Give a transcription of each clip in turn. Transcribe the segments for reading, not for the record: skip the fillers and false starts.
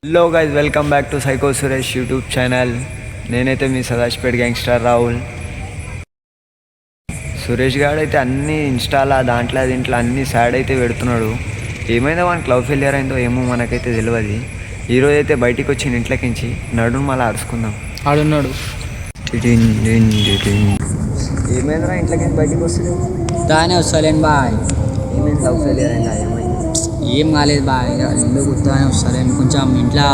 Hello guys, welcome back to psycho Suresh YouTube channel. నేనైతే మీ సదాశిపేట్ gangster Rahul. Suresh గారు అయితే అన్ని ఇన్స్టాలా దాంట్లో దీంట్లో అన్ని సాడ్ అయితే పెడుతున్నాడు. ఏమైందో వానికి లవ్ ఫెయిలియర్ అయిందో ఏమో మనకైతే తెలియదు. ఈరోజు అయితే బయటికి వచ్చిన ఇంట్లోకించి నడుము మళ్ళీ అరుచుకుందాం ఆడున్నాడు. ఏమైందిరా ఇంట్లోకి బయటికి వస్తుంది? దానే వస్తలేను బాయ్. ఏమైంది? లవ్ ఫెయిలియర్ అయిందా? ఏమైంది? ఏం కాలేదు బాయ్, ఎందుకు గుర్తుగానే వస్తలేను. కొంచెం ఇంట్లో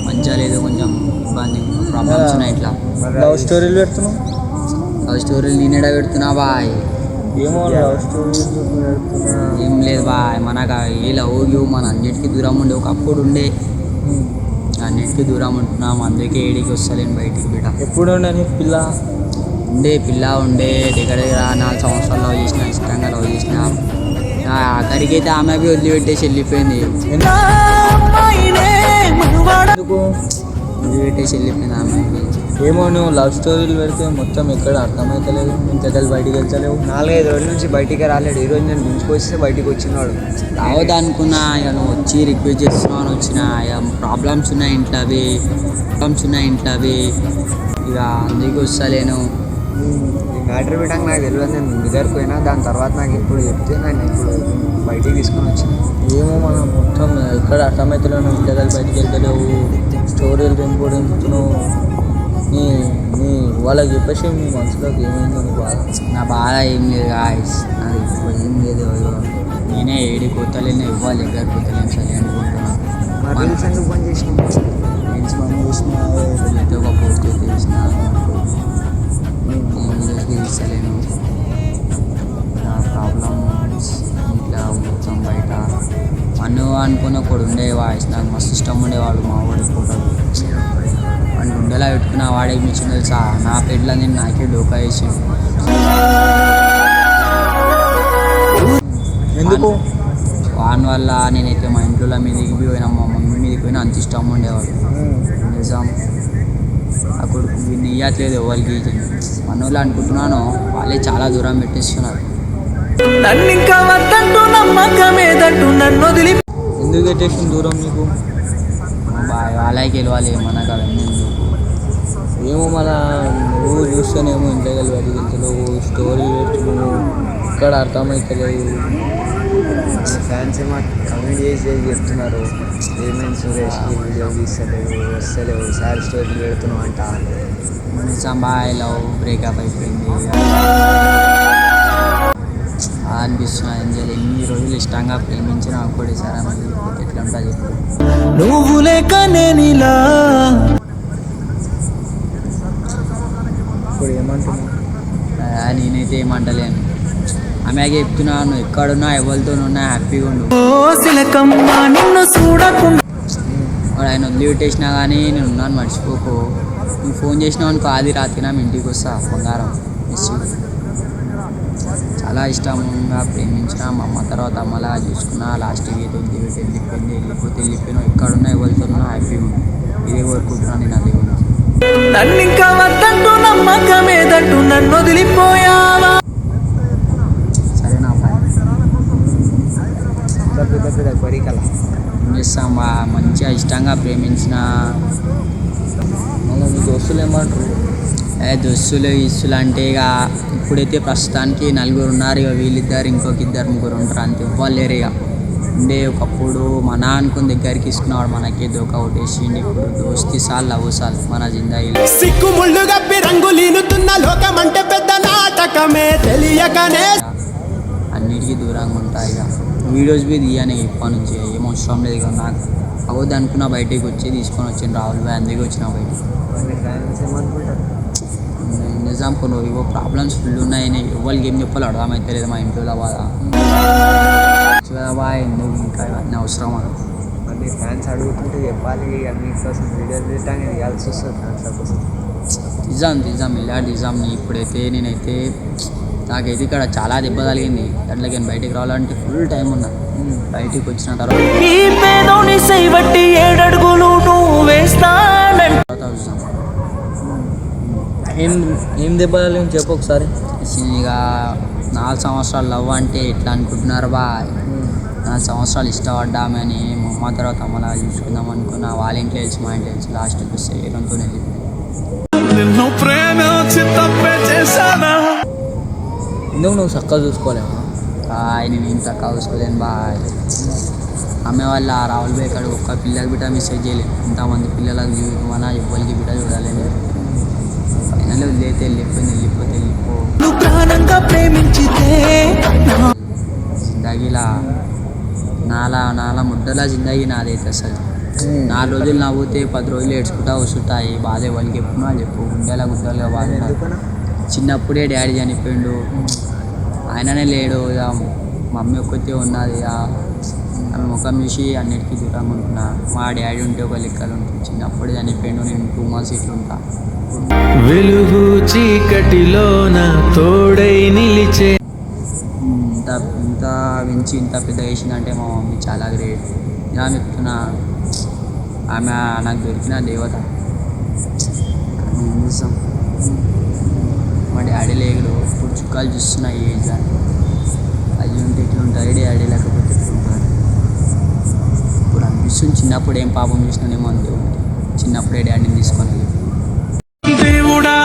మంచిగా లేదు, కొంచెం ఇబ్బంది, ప్రాబ్లమ్స్ ఉన్నాయి. ఇట్లా లవ్ స్టోరీలు పెడుతున్నావు? లవ్ స్టోరీలు నేనేడ పెడుతున్నా బాయ్. ఏమో లవ్ స్టోరీలు పెడుతున్నా. ఏం లేదు బాయ్, మనకు ఏ లవ్ గివ్ మన అన్నిటికీ దూరం ఉండే ఒకప్పుడు ఉండే, అన్నిటికీ దూరం ఉంటున్నాం. అందుకే ఏడికి వస్తలేను బయటికి బిడ్డ. ఎప్పుడు ఉండే నీ పిల్ల? పిల్ల ఉండే దగ్గర దగ్గర 4 సంవత్సరాలు లవ్ చేసిన, ఇష్టంగా లవ్ చేసిన. ఆఖరికి అయితే ఆమె వదిలిపెట్టేసి వెళ్ళిపోయింది. వదిలిపెట్టేసి వెళ్ళిపోయింది ఆమె. ఏమో నువ్వు లవ్ స్టోరీలు పెడితే మొత్తం ఎక్కడ అర్థమవుతలేదు. ఇంతకల్ బయటికి వెళ్తలేవు. 4-5 రోజుల నుంచి బయటికి రాలేడు. ఈరోజు నేను ఇంటికి వస్తే బయటికి వచ్చినాడు. రావద్దు అనుకున్నా, ఇక నువ్వు వచ్చి రిక్వెస్ట్ చేస్తున్నావు అని వచ్చిన. ఇక ప్రాబ్లమ్స్ ఉన్నాయి ఇంట్లో అవి, ఇక అందుకే వస్తలేను. ఈ మ్యాటర్ పెట్టాక నాకు తెలియదు. నేను దగ్గరకు పోయినా, దాని తర్వాత నాకు ఇప్పుడు చెప్తే నేను ఇప్పుడు బయటికి తీసుకొని వచ్చిన. ఏమో మనం మొత్తం ఎక్కడ అర్థమవుతలేవు. నువ్వు ఇంతకల్ బయటికి వెళ్తలేవు, స్టోరీలు పెంపుతున్నావు. నీ నీ వాళ్ళకి చెప్పేసి మీ మనసులోకి ఏమైందో నీ బాధ? నా బాధ ఏం లేదు గాయస్, నాది ఇప్పుడు ఏం లేదు. నేనే ఏడి కొత్తలేను, ఇవ్వాలి దగ్గర కొత్తలేను సరే అనుకుంటున్నాను. రీల్స్ ఎందుకు పని చేసిన? ఫ్రెండ్స్ మనం చూసిన ఏదో ఒక పోస్ట్ అయితే చేసిన, తీసలేను. నా ప్రాబ్లమ్స్ ఇంట్లో మొత్తం బయట అను అనుకున్న ఒకడు ఉండే వాయిస్, నాకు మస్తు ఇష్టం ఉండేవాడు. మా వాడి ఫోటోలు వాడిని ఉండేలా పెట్టుకున్న. వాడే మిషన్ తెలుసా, నా పెళ్ళ నేను నాకే డోకా వేసి. ఎందుకు? వాని వల్ల నేనైతే మా ఇంట్లో మీదకి పోయినా, మా మమ్మీ మీదకి పోయినా అంత ఇష్టం ఉండేవాడు. నిజం, ఆ కొడుకు వీడిని ఇయ్యట్లేదు ఎవరికి. మనోళ్ళు అనుకుంటున్నాను, వాళ్ళే చాలా దూరం పెట్టిస్తున్నారు. ఎందుకు పెట్టేసిన దూరం నీకు? వాళ్ళకి వెళ్ళాలి, మనకు అవన్నీ ఎందుకు? ఏమో మన నువ్వు చూస్తేనేమో ఇంట్లో బయటికి వెళ్తలేవు, స్టోరీ పెడుతున్నావు, ఇక్కడ అర్థమవుతలేదు. ఫ్యాన్స్ ఏమో కమెంట్ చేసి చెప్తున్నారు, ఏమైంది సురేష్కి వీడియో తీస్తలేవు, వస్తలేవు, సార్ స్టోరీలు పెడుతున్నావు అంట. నిజాం బాయ్, లవ్ బ్రేకప్ అయిపోయింది అనిపిస్తున్నా. ఎంజాయ్ ఎన్ని రోజులు ఇష్టంగా ప్రేమించిన అప్పుడు సరే మళ్ళీ ఎట్లా ఉంటా చెప్పు. నువ్వు లేక నేనిలా. ఇప్పుడు ఏమంటున్నావు? నేనైతే ఏమంటలేను. ఆమె చెప్తున్నాను, ఎక్కడున్నా ఎవరితోనున్నా హ్యాపీగా ఉండు. వాడు ఆయన వదిలిపెట్టేసినా కానీ నేను ఉన్నాను, మర్చిపోకు. నువ్వు ఫోన్ చేసినావు అనుకో, ఆది రాత్రి నా ఇంటికి వస్తా బంగారం. Miss you. చాలా ఇష్టంగా ప్రేమించిన మా అమ్మ తర్వాత అమ్మలా చూసుకున్నా. లాస్ట్కి ఏదో వెళ్ళిపోయినా ఎక్కడున్నా ఎవరితోన్నా హ్యాపీగా ఉండు. ఇదే కోరుకుంటున్నాను నేను. అదే ఉంది. సరేనా చేస్తాం బా, మంచిగా ఇష్టంగా ప్రేమించిన. మళ్ళీ మీ దోస్తులు ఏమంటారు? దోస్తులు ఇస్తులు అంటే ఇక ఇప్పుడైతే ప్రస్తుతానికి 4 ఉన్నారు. ఇక వీళ్ళిద్దరు ఇంకొక 2-3 ఉంటారు, అంతే. ఇవ్వలేరు ఇక. ఉండే ఒకప్పుడు మన అనుకుని దగ్గరికి తీసుకున్నాడు, మనకే దోకా కొట్టేసిండు. ఇప్పుడు దోస్తి సాల్ లవ్ సాల్ మన జిందగీలో. అన్నిటికీ దూరంగా ఉంటాయి. ఇక వీడియోస్ బి తీయని ఇప్పటి నుంచి ఏం అవసరం లేదు. ఇక నాకు అవద్దు అనుకున్నా బయటికి వచ్చి తీసుకొని వచ్చింది రాహుల్ భాయ్, అందుకే వచ్చిన బయటికి. నిజాం కొన్ని ఇవో ప్రాబ్లమ్స్ ఫుల్ ఉన్నాయని ఎవరికి ఏం చెప్పాలో అర్థమైతే లేదు. మా ఇంట్లో బాధ బాయ్, ఎందుకు ఇంకా ఇవన్నీ అవసరమా? మళ్ళీ ఫ్యాన్స్ అడుగుతుంటే చెప్పాలి, మీకోసం వీడియోలు తీయడానికి తీయాల్సి వస్తుంది ఫ్యాన్స్ కోసం. నిజాం నిజాం. ఇప్పుడైతే నేనైతే నాకైతే ఇక్కడ చాలా దెబ్బ తగిలింది. అట్లకి నేను బయటికి రావాలంటే ఫుల్ టైం ఉన్నా. బయటికి వచ్చిన తర్వాత ఏం దెబ్బ తగిలింది చెప్పు ఒకసారి. ఇక 4 సంవత్సరాలు లవ్ అంటే ఎట్లా అనుకుంటున్నారు బాయ్? 4 సంవత్సరాలు ఇష్టపడ్డామని మా అమ్మ తర్వాత అమ్మలా చూసుకుందాం అనుకున్న వాళ్ళ ఇంట్లో తెలిసి మా ఇంట్లో తెలిసి లాస్ట్కి వస్తే ఏరంతో నిన్ను ప్రేమించి తప్పే చేశానా. ఎందుకు నువ్వు చక్కగా చూసుకోలేవా? నేను ఇంత చూసుకోలేను బాయ్. అమ్మే వాళ్ళ రావులు పోయి ఇక్కడ ఒక్క పిల్లకి బిడ్డ మెసేజ్ చేయలేదు. ఇంతమంది పిల్లలకు చూడమన్నా ఎవ్వరికి బిడ్డ చూడాలని ఫైనల్ వదిలేతే వెళ్ళిపోతే వెళ్ళిపో. జిందగీలా నాలా ముడ్డలా జిందగీ నాదైతే అసలు 4 రోజులు నవ్వుతే 10 రోజులు ఏడ్చుకుంటా వస్తుంటాయి. బాధ వాళ్ళకి ఎప్పుడు వాళ్ళు చెప్పు గుడ్డలుగా బాధ. చిన్నప్పుడే డాడీ చనిపోయిండు, ఆయననే లేడు. ఇక మమ్మీ ఒక్కతే ఉన్నది. ఆమె ముఖం చూసి అన్నిటికీ దూరంగా ఉంటున్నా. మా డాడీ ఉంటే ఒక లెక్కలు ఉంటుంది. చిన్నప్పుడే చనిపోయిండు, నేను 2 months ఇట్లుంటా. వెలుగు చీకటిలోన తోడై నిలిచే ఇంత పెంచి ఇంత పెద్ద చేసిందంటే మా మమ్మీ చాలా గ్రేట్. ఇలా చెప్తున్నా, ఆమె నాకు దొరికిన దేవత. ఏం చేస్తాం, మా డాడీ లేడు. ఇప్పుడు చుక్కాలు చూస్తున్నా ఈ ఏజ్ అది ఉంటే ఇట్లుంటుంది డాడీ లేకపోతే ఇట్లుంటుంది. ఇప్పుడు అనిపిస్తుంది చిన్నప్పుడు ఏం పాపం చేసినానేమో అంతే. చిన్నప్పుడే డాడీని తీసుకొని దేవుడా